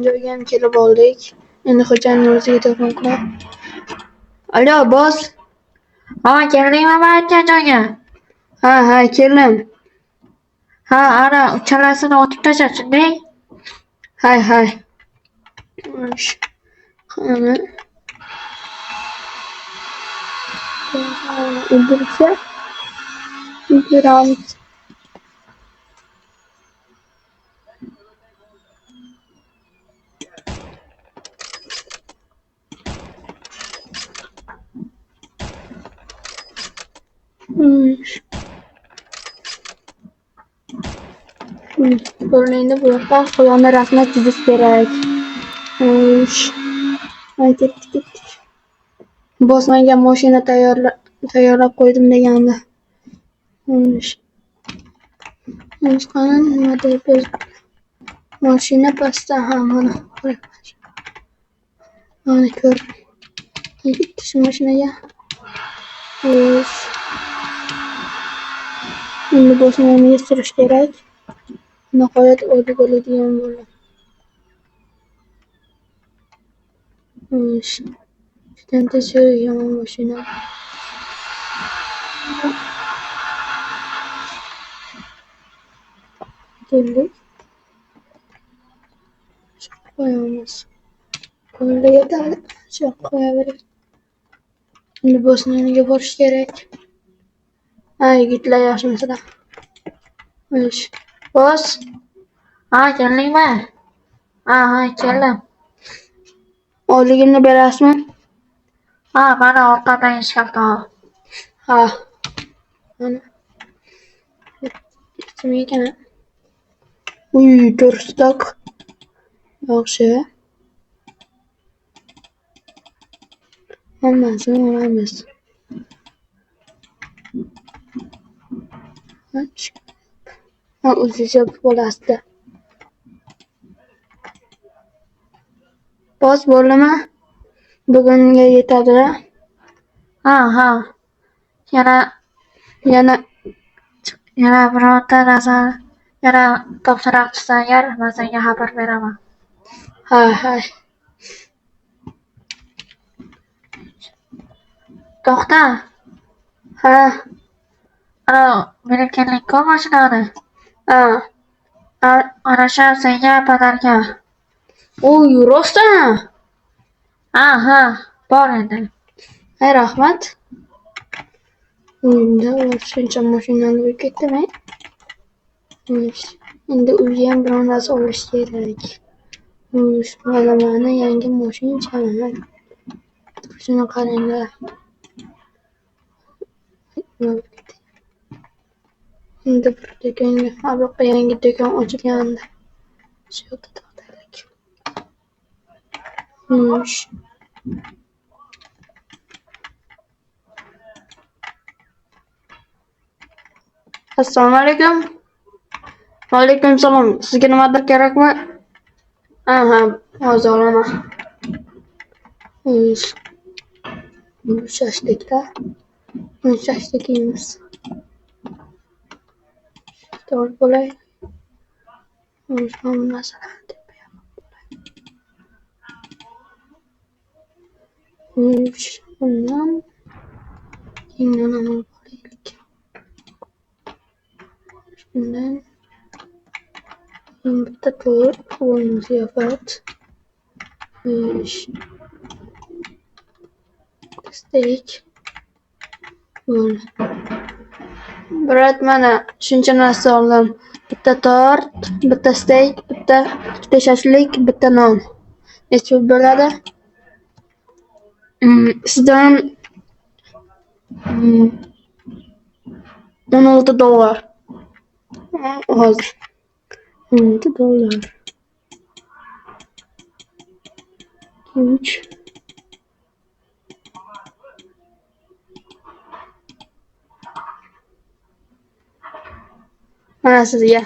Joyga ham kelib oldik. Endi xo'jayinning o'ziga telefon qilib. Alo, boss. Ha, keldingmi men aytgan joyga? Ha, keldim. Ha, ana uchalasini otib tashlab, shunday? Hay. Qani. O'ldirsa? O'ldiramiz. Endi bu yoqda quyonni rasmlab chizish kerak. Ketdik. Boss menga mashina tayyorlab qo'ydim degandi. Qani nima deymiz? Mashina pastda mana ko'r. Shu mashinaga. Endi boshni yig'ishtirish kerak. Nihoyat o'zi bo'ladigan bo'ldi. Shundan shu yomon mashina. Keldik. Qo'yamiz. Qo'lga yetadi. Shu qo'yaverib. Endi boshniga borish kerak. Yigitlar yaxshimisizlar? Boss. Ha, keldingmi? Ha, keldim. Oyligimni berasizmi? Ha, mana orqadagi shkafda. Ha. Mana. Nima ekan? To'rstak. Yaxshi. Hammasini olamiz. O'zicha bo'lasdi. Boss bo'ldimi? Bugunga yetadi. Ha. Yana birorta narsa, yana topshiriq tushsa agar, men senga xabar beraman. Ha. To'xta. Ha. Ana, meni kelin-ku mashinani. Ha. Ana shu senga podarka. Rostmi? Ha, bor endi. Rahmat. Endi shuncha mashinani olib ketdimi? Endi uyga ham biror narsa olish kerak. Mana yangi mashina. Shuni qaranglar. Endi bir do'konga, yangi do'kon ochilgandi. Shu yerda to'xtadik. Assalomu alaykum. Va alaykum salom. Sizga nimadir kerakmi? Hozir olaman. Shashlikda. Shashlik yeymiz. To'g'ri bo'lay. Masalan, deb bundan keyindan olaylik. Shundan bitta to'rt ziyofat. Steak. Brat, mana shuncha narsa oldim. Bitta tort, bitta steak, bitta shashlik, bitta non. Necha bo'ladi? Sizdan $16. Hozir. $16. 3. Mana sizga.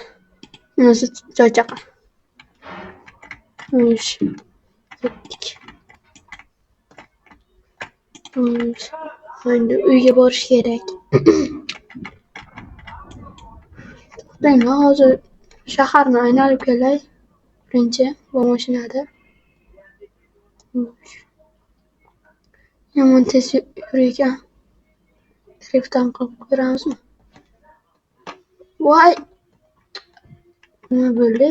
Bunisi choychaqa. Ketdik. Endi uyga borish kerak. To'xtang, hozir shaharni aylanib kelay. Birinchi bu mashinada. Yomon tez yurgan. Driftdan qilib ko'ramizmi? Voy! Nima bo'ldi?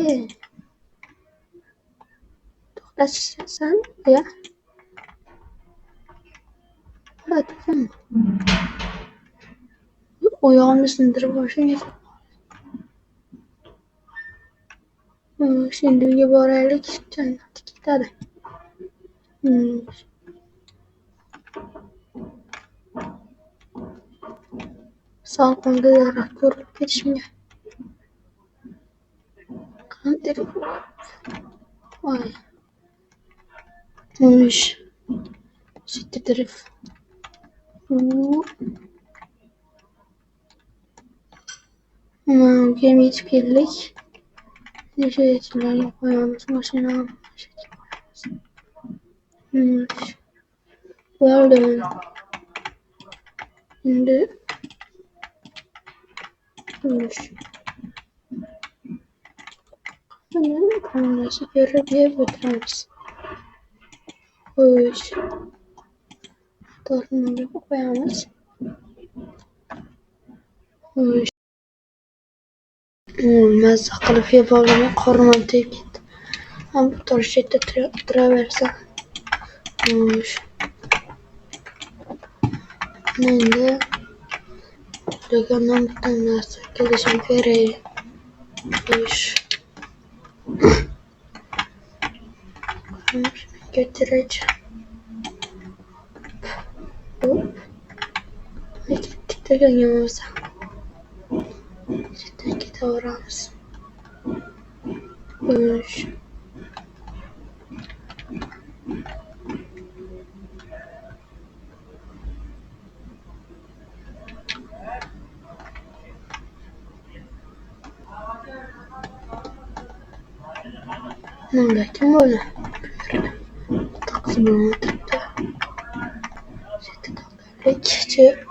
To'xtashsan, ya. To'xtadim. Oyog'imni sindirib boshlaysiz. Şimdi uyga boraylik, jannat ketadi. Salqinga zarar ko'rib ketishimga. Qanday voy. Şittirif. Gemi yetib keldik. Yashaychilarga qo'yamiz mashinani. Bo'ldi. Endi qanday ko'rib yeb o'tiramiz. Xo'sh. Tornini qo'yamiz. Xo'sh. Mazza qilib yeb oldim, qornim tegib ketdi. Ham bu toshda turaversa. Xo'sh. Endi do'kondan bitta narsa kelishim kerak. Xo'sh. Getirech. Ketdik degan bo'lsa. Chetdan ketaveramiz. Xo'sh. Nima kim bo'ldi? Qiz bilan o'tiribdi. Chetda qoldik.